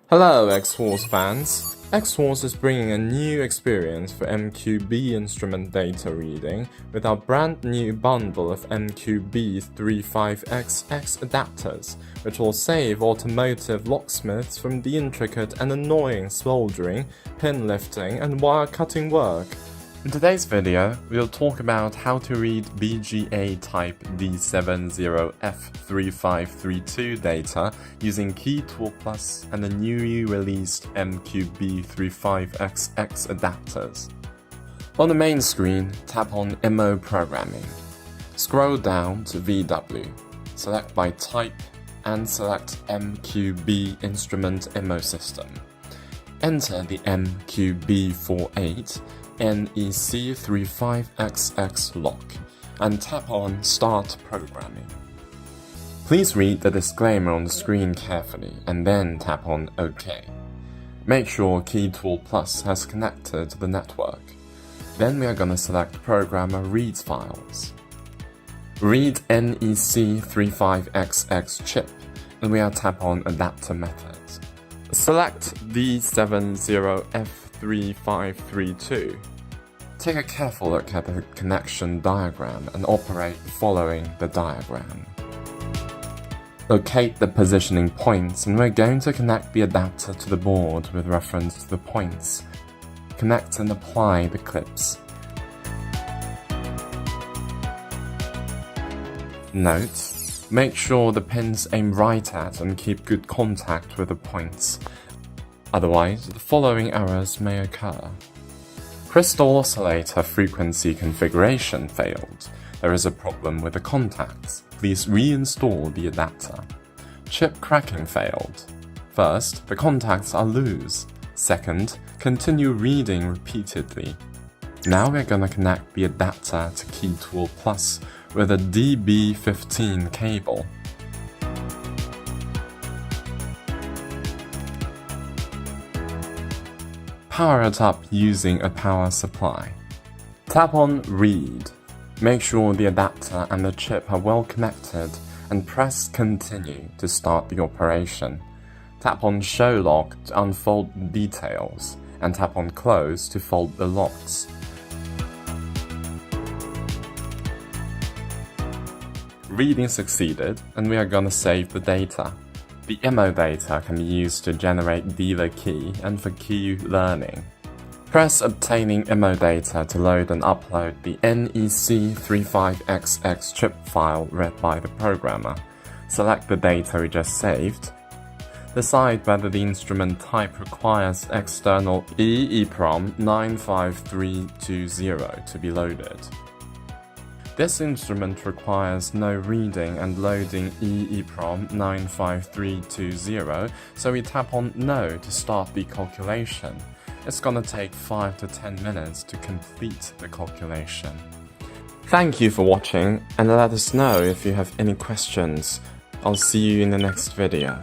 Hello Xhorse fans! Xhorse is bringing a new experience for MQB instrument data reading with our brand new bundle of MQB48XX adapters, which will save automotive locksmiths from the intricate and annoying soldering, pin lifting and wire cutting work. In today's video, we'll talk about how to read BGA type D70F3532 data using KeyTool Plus and the newly released MQB48XX adapters. On the main screen, tap on IMMO Programming. Scroll down to VW, select by type and select MQB Instrument IMMO System. Enter the MQB48 NEC35XX lock and tap on Start Programming. Please read the disclaimer on the screen carefully and then tap on OK. Make sure KeyTool Plus has connected to the network. Then we are going to select Programmer Reads Files. Read NEC35XX chip and we are tap on Adapter Methods. Select D70F3532. Take a careful look at the connection diagram and operate following the diagram. Locate the positioning points and we're going to connect the adapter to the board with reference to the points. Connect and apply the clips. Note: make sure the pins aim right at and keep good contact with the points. Otherwise, the following errors may occur. Crystal oscillator frequency configuration failed. There is a problem with the contacts. Please reinstall the adapter. Chip cracking failed. First, the contacts are loose. Second, continue reading repeatedly. Now we're gonna connect the adapter to KeyTool Plus with a DB15 cable. Power it up using a power supply. Tap on Read. Make sure the adapter and the chip are well connected and press Continue to start the operation. Tap on Show Log to unfold the details and tap on Close to fold the locks. Reading succeeded and we are gonna save the data. The IMMO data can be used to generate dealer key and for key learning. Press Obtaining IMMO data to load and upload the NEC35XX chip file read by the programmer. Select the data we just saved. Decide whether the instrument type requires external EEPROM 95320 to be loaded. This instrument requires no reading and loading EEPROM 95320, so we tap on No to start the calculation. It's gonna take 5 to 10 minutes to complete the calculation. Thank you for watching and let us know if you have any questions. I'll see you in the next video.